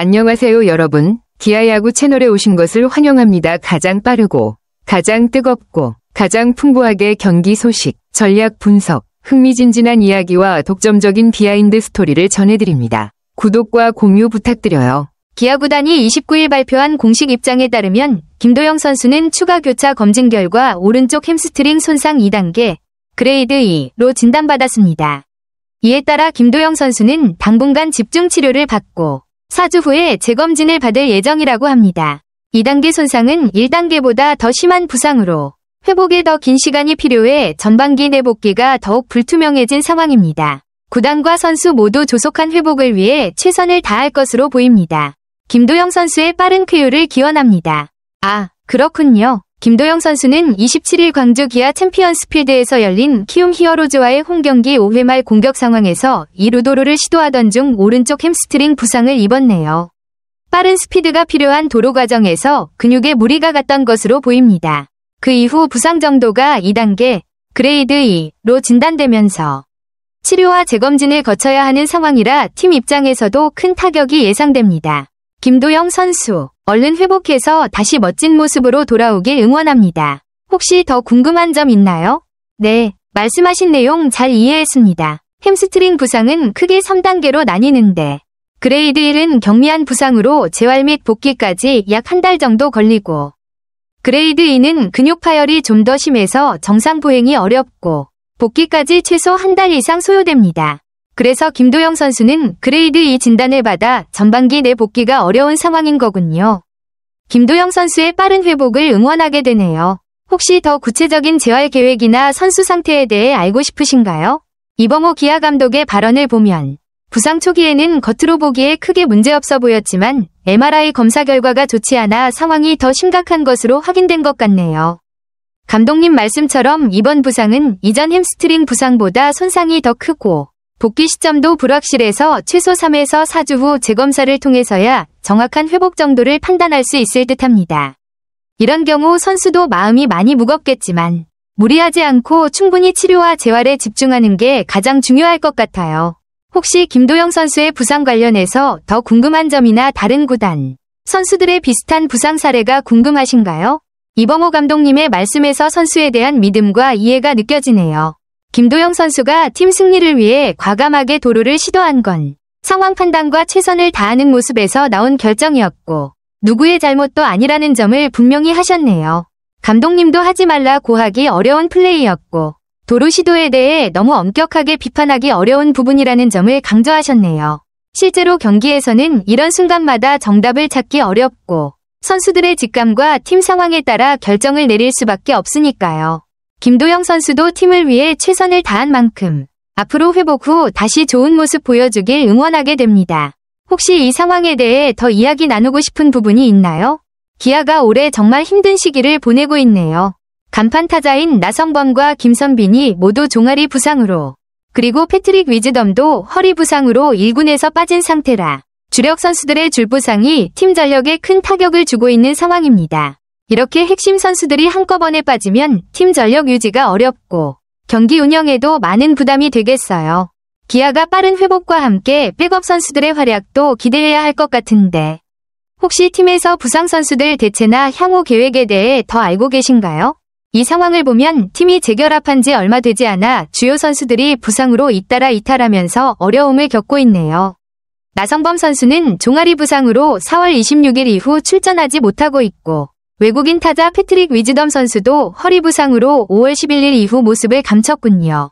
안녕하세요 여러분. 기아야구 채널에 오신 것을 환영합니다. 가장 빠르고 가장 뜨겁고 가장 풍부하게 경기 소식, 전략 분석, 흥미진진한 이야기와 독점적인 비하인드 스토리를 전해드립니다. 구독과 공유 부탁드려요. 기아 구단이 29일 발표한 공식 입장에 따르면 김도영 선수는 추가 교차 검진 결과 오른쪽 햄스트링 손상 2단계, 그레이드 2로 진단받았습니다. 이에 따라 김도영 선수는 당분간 집중 치료를 받고 4주 후에 재검진을 받을 예정이라고 합니다. 2단계 손상은 1단계보다 더 심한 부상으로 회복에 더 긴 시간이 필요해 전반기 내 복귀가 더욱 불투명해진 상황입니다. 구단과 선수 모두 조속한 회복을 위해 최선을 다할 것으로 보입니다. 김도영 선수의 빠른 쾌유를 기원합니다. 아, 그렇군요. 김도영 선수는 27일 광주 기아 챔피언스필드에서 열린 키움 히어로즈와의 홈경기 5회 말 공격 상황에서 2루 도루를 시도하던 중 오른쪽 햄스트링 부상을 입었네요. 빠른 스피드가 필요한 도루 과정에서 근육에 무리가 갔던 것으로 보입니다. 그 이후 부상 정도가 2단계, 그레이드 2로 진단되면서 치료와 재검진을 거쳐야 하는 상황이라 팀 입장에서도 큰 타격이 예상됩니다. 김도영 선수, 얼른 회복해서 다시 멋진 모습으로 돌아오길 응원합니다. 혹시 더 궁금한 점 있나요? 네, 말씀하신 내용 잘 이해했습니다. 햄스트링 부상은 크게 3단계로 나뉘는데 그레이드 1은 경미한 부상으로 재활 및 복귀까지 약 한 달 정도 걸리고 그레이드 2는 근육 파열이 좀 더 심해서 정상 보행이 어렵고 복귀까지 최소 한 달 이상 소요됩니다. 그래서 김도영 선수는 그레이드 2 진단을 받아 전반기 내 복귀가 어려운 상황인 거군요. 김도영 선수의 빠른 회복을 응원하게 되네요. 혹시 더 구체적인 재활 계획이나 선수 상태에 대해 알고 싶으신가요? 이범호 기아 감독의 발언을 보면 부상 초기에는 겉으로 보기에 크게 문제없어 보였지만 MRI 검사 결과가 좋지 않아 상황이 더 심각한 것으로 확인된 것 같네요. 감독님 말씀처럼 이번 부상은 이전 햄스트링 부상보다 손상이 더 크고 복귀 시점도 불확실해서 최소 3에서 4주 후 재검사를 통해서야 정확한 회복 정도를 판단할 수 있을 듯합니다. 이런 경우 선수도 마음이 많이 무겁겠지만 무리하지 않고 충분히 치료와 재활에 집중하는 게 가장 중요할 것 같아요. 혹시 김도영 선수의 부상 관련해서 더 궁금한 점이나 다른 구단, 선수들의 비슷한 부상 사례가 궁금하신가요? 이범호 감독님의 말씀에서 선수에 대한 믿음과 이해가 느껴지네요. 김도영 선수가 팀 승리를 위해 과감하게 도루를 시도한 건 상황 판단과 최선을 다하는 모습에서 나온 결정이었고 누구의 잘못도 아니라는 점을 분명히 하셨네요. 감독님도 하지 말라고 하기 어려운 플레이였고 도루 시도에 대해 너무 엄격하게 비판하기 어려운 부분이라는 점을 강조하셨네요. 실제로 경기에서는 이런 순간마다 정답을 찾기 어렵고 선수들의 직감과 팀 상황에 따라 결정을 내릴 수밖에 없으니까요. 김도영 선수도 팀을 위해 최선을 다한 만큼 앞으로 회복 후 다시 좋은 모습 보여주길 응원하게 됩니다. 혹시 이 상황에 대해 더 이야기 나누고 싶은 부분이 있나요? 기아가 올해 정말 힘든 시기를 보내고 있네요. 간판 타자인 나성범과 김선빈이 모두 종아리 부상으로 그리고 패트릭 위즈덤도 허리 부상으로 1군에서 빠진 상태라 주력 선수들의 줄부상이 팀 전력에 큰 타격을 주고 있는 상황입니다. 이렇게 핵심 선수들이 한꺼번에 빠지면 팀 전력 유지가 어렵고 경기 운영에도 많은 부담이 되겠어요. 기아가 빠른 회복과 함께 백업 선수들의 활약도 기대해야 할 것 같은데 혹시 팀에서 부상 선수들 대체나 향후 계획에 대해 더 알고 계신가요? 이 상황을 보면 팀이 재결합한 지 얼마 되지 않아 주요 선수들이 부상으로 잇따라 이탈하면서 어려움을 겪고 있네요. 나성범 선수는 종아리 부상으로 4월 26일 이후 출전하지 못하고 있고 외국인 타자 패트릭 위즈덤 선수도 허리 부상으로 5월 11일 이후 모습을 감췄군요.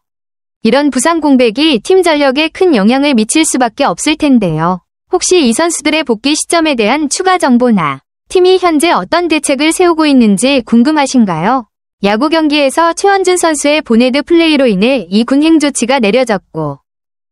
이런 부상 공백이 팀 전력에 큰 영향을 미칠 수밖에 없을 텐데요. 혹시 이 선수들의 복귀 시점에 대한 추가 정보나 팀이 현재 어떤 대책을 세우고 있는지 궁금하신가요? 야구 경기에서 최원준 선수의 보네드 플레이로 인해 이 군행 조치가 내려졌고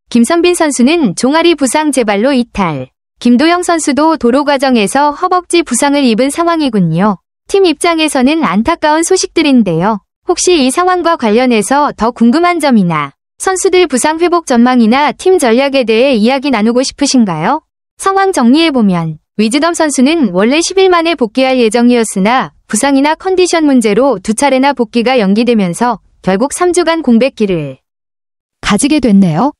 김선빈 선수는 종아리 부상 재발로 이탈, 김도영 선수도 도루 과정에서 허벅지 부상을 입은 상황이군요. 팀 입장에서는 안타까운 소식들인데요. 혹시 이 상황과 관련해서 더 궁금한 점이나 선수들 부상 회복 전망이나 팀 전략에 대해 이야기 나누고 싶으신가요? 상황 정리해보면 위즈덤 선수는 원래 10일 만에 복귀할 예정이었으나 부상이나 컨디션 문제로 2차례나 복귀가 연기되면서 결국 3주간 공백기를 가지게 됐네요.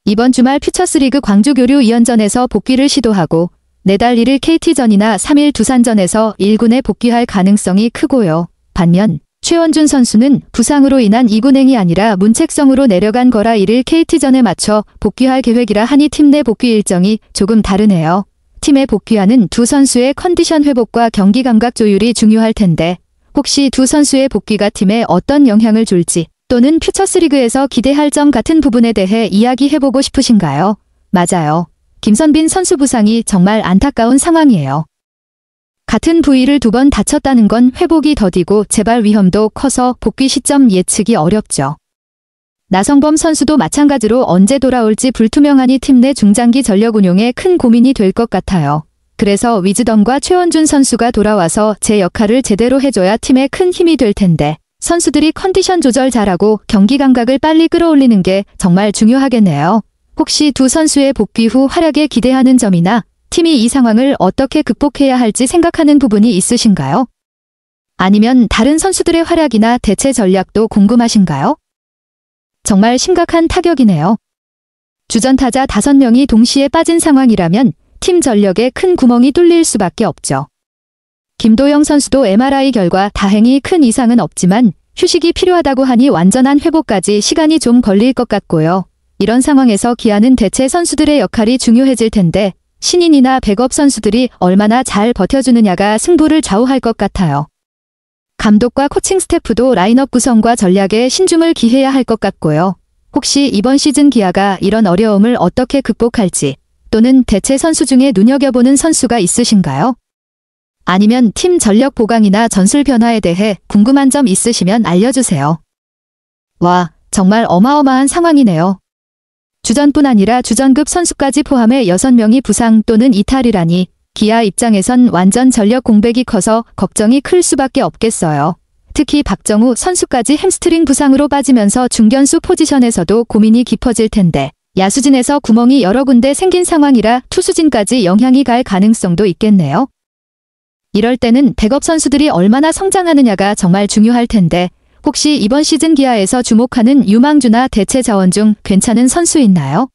이번 주말 퓨처스리그 광주교류 2연전에서 복귀를 시도하고 내달 1일 KT전이나 3일 두산전에서 1군에 복귀할 가능성이 크고요. 반면 최원준 선수는 부상으로 인한 2군행이 아니라 문책성으로 내려간 거라 1일 KT전에 맞춰 복귀할 계획이라 하니 팀 내 복귀 일정이 조금 다르네요. 팀에 복귀하는 두 선수의 컨디션 회복과 경기 감각 조율이 중요할 텐데 혹시 두 선수의 복귀가 팀에 어떤 영향을 줄지 또는 퓨처스리그에서 기대할 점 같은 부분에 대해 이야기해보고 싶으신가요? 맞아요. 김선빈 선수 부상이 정말 안타까운 상황이에요. 같은 부위를 2번 다쳤다는 건 회복이 더디고 재발 위험도 커서 복귀 시점 예측이 어렵죠. 나성범 선수도 마찬가지로 언제 돌아올지 불투명하니 팀 내 중장기 전력 운용에 큰 고민이 될 것 같아요. 그래서 위즈덤과 최원준 선수가 돌아와서 제 역할을 제대로 해줘야 팀에 큰 힘이 될 텐데 선수들이 컨디션 조절 잘하고 경기 감각을 빨리 끌어올리는 게 정말 중요하겠네요. 혹시 두 선수의 복귀 후 활약에 기대하는 점이나 팀이 이 상황을 어떻게 극복해야 할지 생각하는 부분이 있으신가요? 아니면 다른 선수들의 활약이나 대체 전략도 궁금하신가요? 정말 심각한 타격이네요. 주전타자 5명이 동시에 빠진 상황이라면 팀 전력에 큰 구멍이 뚫릴 수밖에 없죠. 김도영 선수도 MRI 결과 다행히 큰 이상은 없지만 휴식이 필요하다고 하니 완전한 회복까지 시간이 좀 걸릴 것 같고요. 이런 상황에서 기아는 대체 선수들의 역할이 중요해질 텐데 신인이나 백업 선수들이 얼마나 잘 버텨주느냐가 승부를 좌우할 것 같아요. 감독과 코칭 스태프도 라인업 구성과 전략에 신중을 기해야 할 것 같고요. 혹시 이번 시즌 기아가 이런 어려움을 어떻게 극복할지 또는 대체 선수 중에 눈여겨보는 선수가 있으신가요? 아니면 팀 전력 보강이나 전술 변화에 대해 궁금한 점 있으시면 알려주세요. 와, 정말 어마어마한 상황이네요. 주전뿐 아니라 주전급 선수까지 포함해 6명이 부상 또는 이탈이라니 기아 입장에선 완전 전력 공백이 커서 걱정이 클 수밖에 없겠어요. 특히 박정우 선수까지 햄스트링 부상으로 빠지면서 중견수 포지션에서도 고민이 깊어질 텐데 야수진에서 구멍이 여러 군데 생긴 상황이라 투수진까지 영향이 갈 가능성도 있겠네요. 이럴 때는 백업 선수들이 얼마나 성장하느냐가 정말 중요할 텐데 혹시 이번 시즌 기아에서 주목하는 유망주나 대체 자원 중 괜찮은 선수 있나요?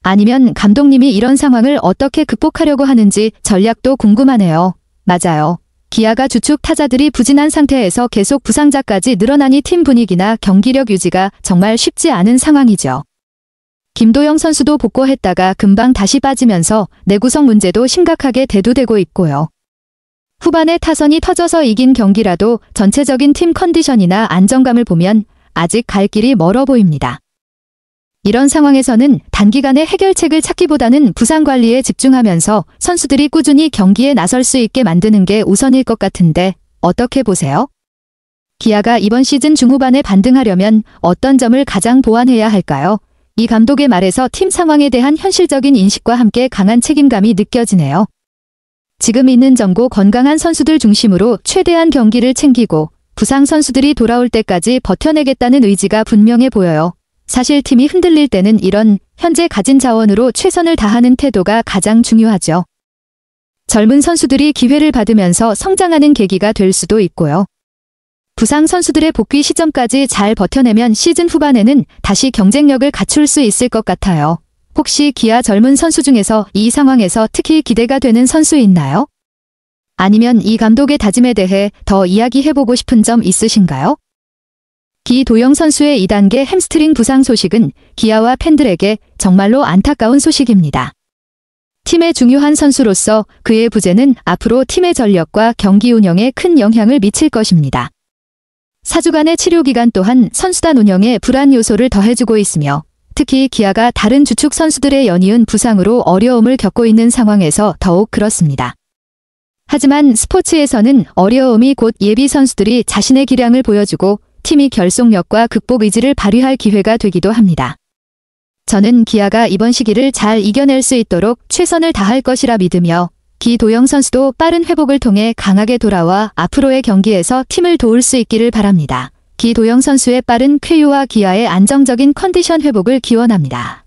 아니면 감독님이 이런 상황을 어떻게 극복하려고 하는지 전략도 궁금하네요. 맞아요. 기아가 주축 타자들이 부진한 상태에서 계속 부상자까지 늘어나니 팀 분위기나 경기력 유지가 정말 쉽지 않은 상황이죠. 김도영 선수도 복구했다가 금방 다시 빠지면서 내구성 문제도 심각하게 대두되고 있고요. 후반에 타선이 터져서 이긴 경기라도 전체적인 팀 컨디션이나 안정감을 보면 아직 갈 길이 멀어 보입니다. 이런 상황에서는 단기간에 해결책을 찾기보다는 부상 관리에 집중하면서 선수들이 꾸준히 경기에 나설 수 있게 만드는 게 우선일 것 같은데 어떻게 보세요? 기아가 이번 시즌 중후반에 반등하려면 어떤 점을 가장 보완해야 할까요? 이 감독의 말에서 팀 상황에 대한 현실적인 인식과 함께 강한 책임감이 느껴지네요. 지금 있는 정고 건강한 선수들 중심으로 최대한 경기를 챙기고 부상 선수들이 돌아올 때까지 버텨내겠다는 의지가 분명해 보여요. 사실 팀이 흔들릴 때는 이런 현재 가진 자원으로 최선을 다하는 태도가 가장 중요하죠. 젊은 선수들이 기회를 받으면서 성장하는 계기가 될 수도 있고요. 부상 선수들의 복귀 시점까지 잘 버텨내면 시즌 후반에는 다시 경쟁력을 갖출 수 있을 것 같아요. 혹시 기아 젊은 선수 중에서 이 상황에서 특히 기대가 되는 선수 있나요? 아니면 이 감독의 다짐에 대해 더 이야기해보고 싶은 점 있으신가요? 기도영 선수의 2단계 햄스트링 부상 소식은 기아와 팬들에게 정말로 안타까운 소식입니다. 팀의 중요한 선수로서 그의 부재는 앞으로 팀의 전력과 경기 운영에 큰 영향을 미칠 것입니다. 4주간의 치료 기간 또한 선수단 운영에 불안 요소를 더해주고 있으며 특히 기아가 다른 주축 선수들의 연이은 부상으로 어려움을 겪고 있는 상황에서 더욱 그렇습니다. 하지만 스포츠에서는 어려움이 곧 예비 선수들이 자신의 기량을 보여주고 팀이 결속력과 극복 의지를 발휘할 기회가 되기도 합니다. 저는 기아가 이번 시기를 잘 이겨낼 수 있도록 최선을 다할 것이라 믿으며 기도영 선수도 빠른 회복을 통해 강하게 돌아와 앞으로의 경기에서 팀을 도울 수 있기를 바랍니다. 기도영 선수의 빠른 쾌유와 기아의 안정적인 컨디션 회복을 기원합니다.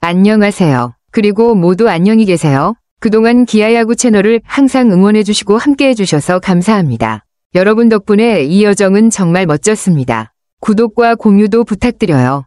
안녕하세요. 그리고 모두 안녕히 계세요. 그동안 기아야구 채널을 항상 응원해주시고 함께해주셔서 감사합니다. 여러분 덕분에 이 여정은 정말 멋졌습니다. 구독과 공유도 부탁드려요.